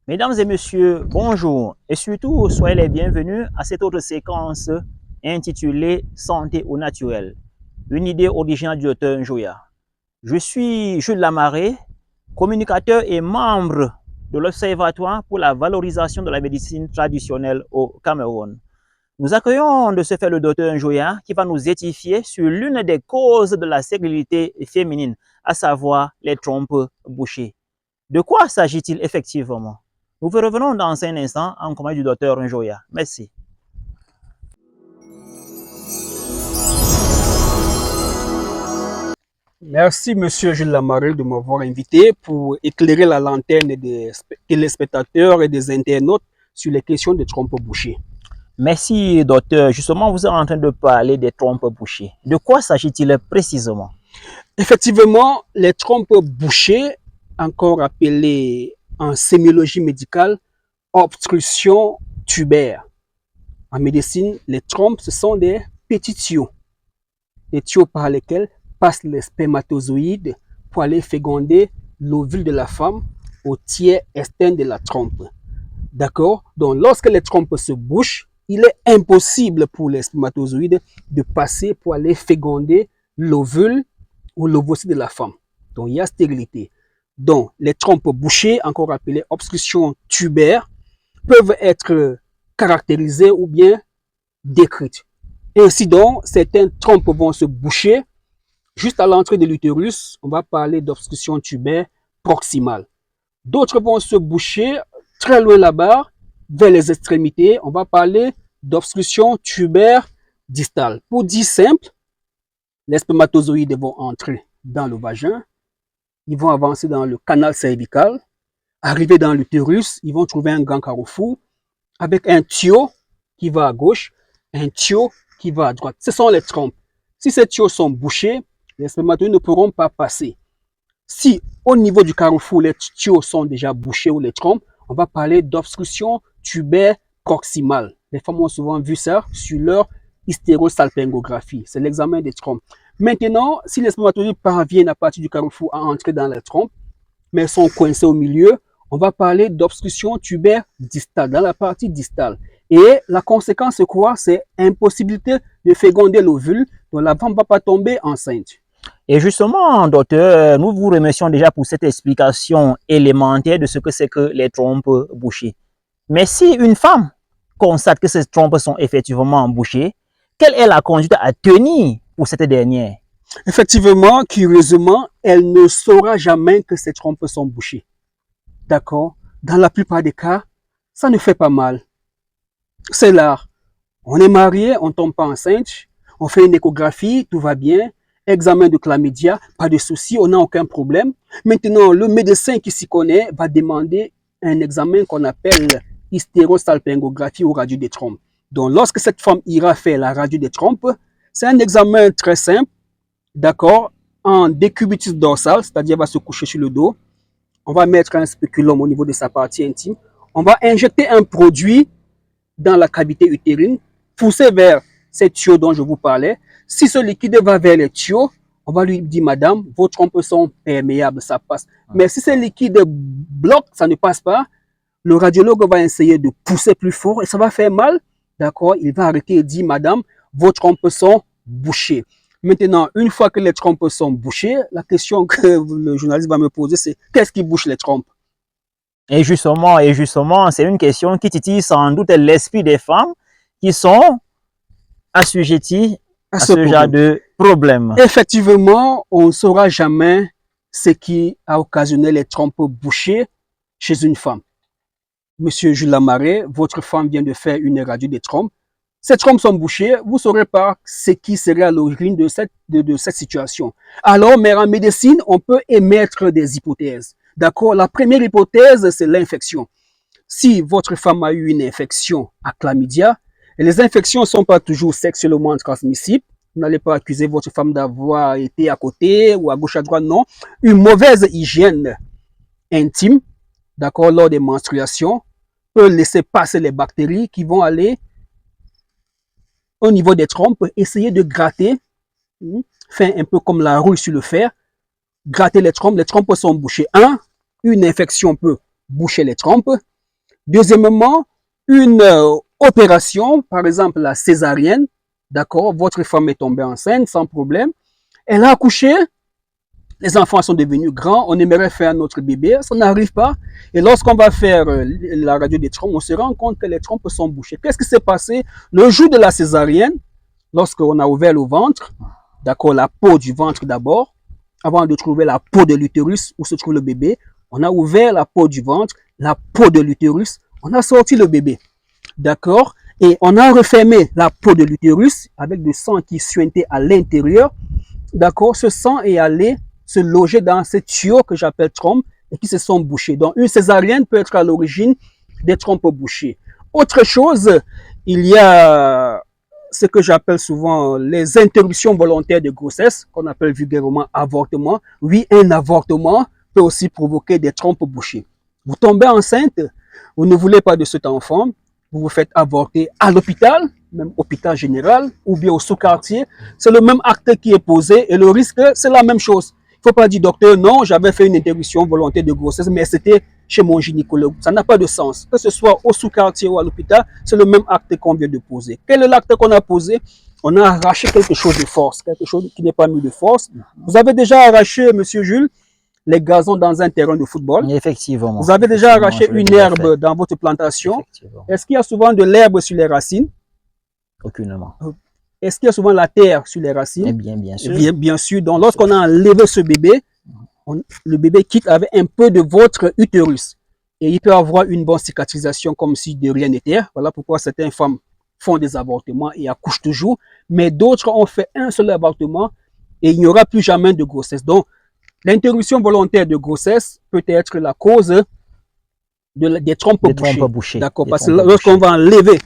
Mesdames et messieurs, bonjour et surtout soyez les bienvenus à cette autre séquence intitulée Santé au naturel, une idée originale du docteur Njoya. Je suis Jules Lamaré, communicateur et membre de l'Observatoire pour la valorisation de la médecine traditionnelle au Cameroun. Nous accueillons de ce fait le docteur Njoya qui va nous édifier sur l'une des causes de la stérilité féminine, à savoir les trompes bouchées. De quoi s'agit-il effectivement? Nous vous revenons dans un instant en compagnie du docteur Njoya. Merci. Merci, Monsieur Jules Lamaré, de m'avoir invité pour éclairer la lanterne des téléspectateurs et des internautes sur les questions de trompes bouchées. Merci, docteur. Justement, vous êtes en train de parler des trompes bouchées. De quoi s'agit-il précisément? Effectivement, les trompes bouchées, encore appelées en sémiologie médicale obstruction tubaire. En médecine, les trompes, ce sont des petits tuyaux par lesquels passent les spermatozoïdes pour aller féconder l'ovule de la femme au tiers externe de la trompe. D'accord? Donc, lorsque les trompes se bouchent, il est impossible pour les spermatozoïdes de passer pour aller féconder l'ovule ou l'ovocyte de la femme. Donc, il y a stérilité. Donc, les trompes bouchées, encore appelées obstruction tubaire, peuvent être caractérisées ou bien décrites. Ainsi donc, certaines trompes vont se boucher juste à l'entrée de l'utérus. On va parler d'obstruction tubaire proximale. D'autres vont se boucher très loin là-bas, vers les extrémités. On va parler d'obstruction tubaire distale. Pour dire simple, les spermatozoïdes vont entrer dans le vagin, ils vont avancer dans le canal cervical, arriver dans l'utérus, ils vont trouver un grand carrefour avec un tuyau qui va à gauche, un tuyau qui va à droite. Ce sont les trompes. Si ces tuyaux sont bouchés, les spermatozoïdes ne pourront pas passer. Si au niveau du carrefour, les tuyaux sont déjà bouchés ou les trompes, on va parler d'obstruction tubaire proximale. Les femmes ont souvent vu ça sur leur hystérosalpingographie. C'est l'examen des trompes. Maintenant, si les spermatozoïdes parviennent à partir du carrefour à entrer dans les trompes, mais sont coincés au milieu, on va parler d'obstruction tubaire distale, dans la partie distale. Et la conséquence, c'est quoi? C'est impossibilité de féconder l'ovule, donc la femme ne va pas tomber enceinte. Et justement, docteur, nous vous remercions déjà pour cette explication élémentaire de ce que c'est que les trompes bouchées. Mais si une femme constate que ces trompes sont effectivement bouchées, quelle est la conduite à tenir pour cette dernière? Effectivement, curieusement, elle ne saura jamais que ces trompes sont bouchées. D'accord? Dans la plupart des cas, ça ne fait pas mal. C'est l'art. On est marié, on ne tombe pas enceinte, on fait une échographie, tout va bien, examen de chlamydia, pas de souci, on n'a aucun problème. Maintenant, le médecin qui s'y connaît va demander un examen qu'on appelle hystérosalpingographie ou radio des trompes. Donc, lorsque cette femme ira faire la radio des trompes, c'est un examen très simple, d'accord, en décubitus dorsal, c'est-à-dire va se coucher sur le dos. On va mettre un spéculum au niveau de sa partie intime. On va injecter un produit dans la cavité utérine, pousser vers ces tuyaux dont je vous parlais. Si ce liquide va vers les tuyaux, on va lui dire, madame, vos trompes sont perméables, ça passe. Mais si ce liquide bloque, ça ne passe pas, le radiologue va essayer de pousser plus fort et ça va faire mal. D'accord? Il va arrêter et dire, madame, vos trompes sont bouchées. Maintenant, une fois que les trompes sont bouchées, la question que le journaliste va me poser, c'est qu'est-ce qui bouche les trompes? Et justement, c'est une question qui titille sans doute l'esprit des femmes qui sont assujetties à ce genre de problème. Effectivement, on ne saura jamais ce qui a occasionné les trompes bouchées chez une femme. Monsieur Jules Lamaré, votre femme vient de faire une radio des trompes. Ces trompes sont bouchées, vous ne saurez pas ce qui serait à l'origine de cette situation. Alors, mais en médecine, on peut émettre des hypothèses. D'accord? La première hypothèse, c'est l'infection. Si votre femme a eu une infection à chlamydia, et les infections ne sont pas toujours sexuellement transmissibles, vous n'allez pas accuser votre femme d'avoir été à côté ou à gauche à droite, non. Une mauvaise hygiène intime, d'accord, lors des menstruations, peut laisser passer les bactéries qui vont aller au niveau des trompes, essayer de gratter, faire un peu comme la rouille sur le fer, gratter les trompes sont bouchées. Une infection peut boucher les trompes. Deuxièmement, une opération, par exemple la césarienne, d'accord, votre femme est tombée enceinte sans problème, elle a accouché, les enfants sont devenus grands, on aimerait faire notre bébé, ça n'arrive pas. Et lorsqu'on va faire la radio des trompes, on se rend compte que les trompes sont bouchées. Qu'est-ce qui s'est passé le jour de la césarienne, lorsqu'on a ouvert le ventre, d'accord, la peau du ventre d'abord, avant de trouver la peau de l'utérus où se trouve le bébé, on a ouvert la peau du ventre, la peau de l'utérus, on a sorti le bébé, d'accord, et on a refermé la peau de l'utérus avec du sang qui suintait à l'intérieur, d'accord, ce sang est allé se loger dans ces tuyaux que j'appelle trompes et qui se sont bouchés. Donc, une césarienne peut être à l'origine des trompes bouchées. Autre chose, il y a ce que j'appelle souvent les interruptions volontaires de grossesse, qu'on appelle vulgairement avortement. Oui, un avortement peut aussi provoquer des trompes bouchées. Vous tombez enceinte, vous ne voulez pas de cet enfant, vous vous faites avorter à l'hôpital, même hôpital général, ou bien au sous-quartier. C'est le même acte qui est posé et le risque, c'est la même chose. Il ne faut pas dire, docteur, non, j'avais fait une interruption volontaire de grossesse, mais c'était chez mon gynécologue. Ça n'a pas de sens. Que ce soit au sous-quartier ou à l'hôpital, c'est le même acte qu'on vient de poser. Quel est l'acte qu'on a posé? On a arraché quelque chose de force, quelque chose qui n'est pas mis de force. Vous avez déjà arraché, monsieur Jules, les gazons dans un terrain de football. Effectivement. Vous avez déjà arraché une herbe dans votre plantation. Est-ce qu'il y a souvent de l'herbe sur les racines? Aucunement. Est-ce qu'il y a souvent la terre sur les racines? Eh bien, bien sûr. Bien sûr. Donc, lorsqu'on a enlevé ce bébé, le bébé quitte avec un peu de votre utérus. Et il peut avoir une bonne cicatrisation comme si de rien n'était. Voilà pourquoi certaines femmes font des avortements et accouchent toujours. Mais d'autres ont fait un seul avortement et il n'y aura plus jamais de grossesse. Donc, l'interruption volontaire de grossesse peut être la cause des trompes bouchées. D'accord, parce que lorsqu'on va enlever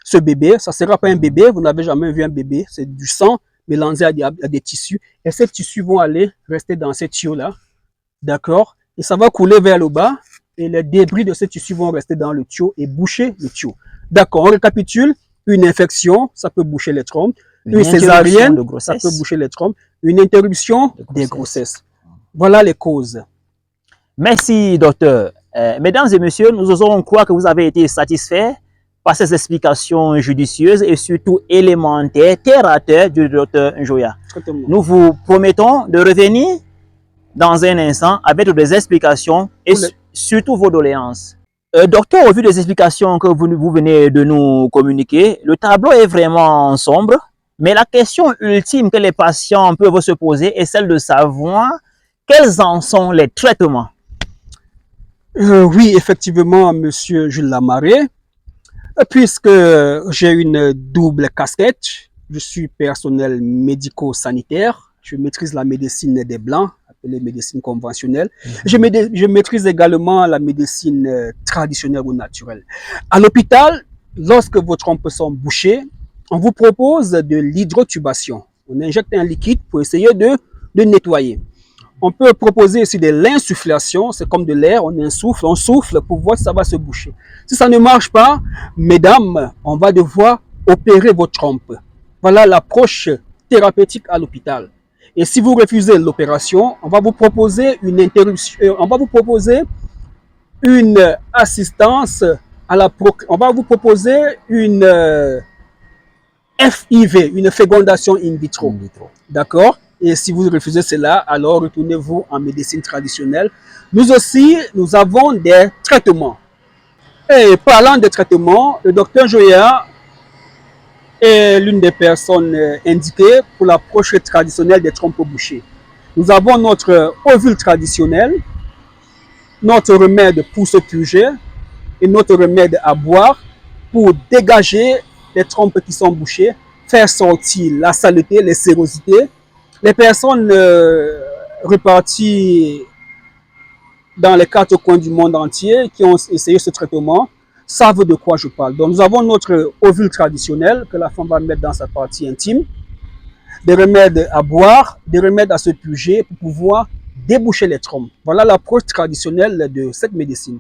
ce bébé, ça ne sera pas un bébé, vous n'avez jamais vu un bébé, c'est du sang mélangé à des tissus. Et ces tissus vont aller rester dans ces tuyaux-là, d'accord? Et ça va couler vers le bas, et les débris de ces tissus vont rester dans le tuyau et boucher le tuyau. D'accord, on récapitule, une infection, ça peut boucher les trompes, une césarienne, ça peut boucher les trompes, une interruption des grossesses. Voilà les causes. Merci, docteur. Mesdames et messieurs, nous osons croire que vous avez été satisfaits par ces explications judicieuses et surtout élémentaires, terre à terre du docteur Njoya. Nous vous promettons de revenir dans un instant avec des explications et surtout vos doléances. Docteur, au vu des explications que vous venez de nous communiquer, le tableau est vraiment sombre, mais la question ultime que les patients peuvent se poser est celle de savoir quels en sont les traitements. Oui, effectivement, monsieur Jules Lamaré. Puisque j'ai une double casquette, je suis personnel médico-sanitaire, je maîtrise la médecine des Blancs, appelée médecine conventionnelle. Je maîtrise également la médecine traditionnelle ou naturelle. À l'hôpital, lorsque vos trompes sont bouchées, on vous propose de l'hydrotubation. On injecte un liquide pour essayer de nettoyer. On peut proposer aussi de l'insufflation, c'est comme de l'air, on souffle pour voir si ça va se boucher. Si ça ne marche pas, mesdames, on va devoir opérer vos trompes. Voilà l'approche thérapeutique à l'hôpital. Et si vous refusez l'opération, on va vous proposer une interruption, on va vous proposer une assistance à la on va vous proposer une FIV, une fécondation in vitro. D'accord? Et si vous refusez cela, alors retournez-vous en médecine traditionnelle. Nous aussi, nous avons des traitements. Et parlant de traitements, le docteur Njoya est l'une des personnes indiquées pour l'approche traditionnelle des trompes bouchées. Nous avons notre ovule traditionnel, notre remède pour se purger et notre remède à boire pour dégager les trompes qui sont bouchées, faire sortir la saleté, les sérosités. Les personnes reparties dans les 4 coins du monde entier qui ont essayé ce traitement savent de quoi je parle. Donc nous avons notre ovule traditionnel que la femme va mettre dans sa partie intime, des remèdes à boire, des remèdes à se purger pour pouvoir déboucher les trompes. Voilà l'approche traditionnelle de cette médecine.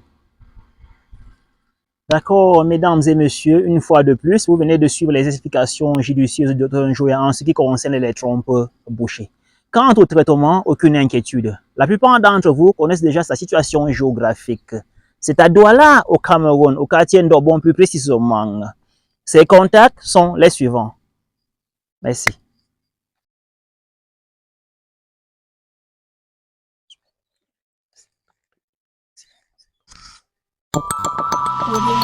D'accord, mesdames et messieurs, une fois de plus, vous venez de suivre les explications judicieuses de Dr Njoya en ce qui concerne les trompes bouchées. Quant au traitement, aucune inquiétude. La plupart d'entre vous connaissent déjà sa situation géographique. C'est à Douala, au Cameroun, au quartier Ndobon plus précisément. Ses contacts sont les suivants. Merci. Audio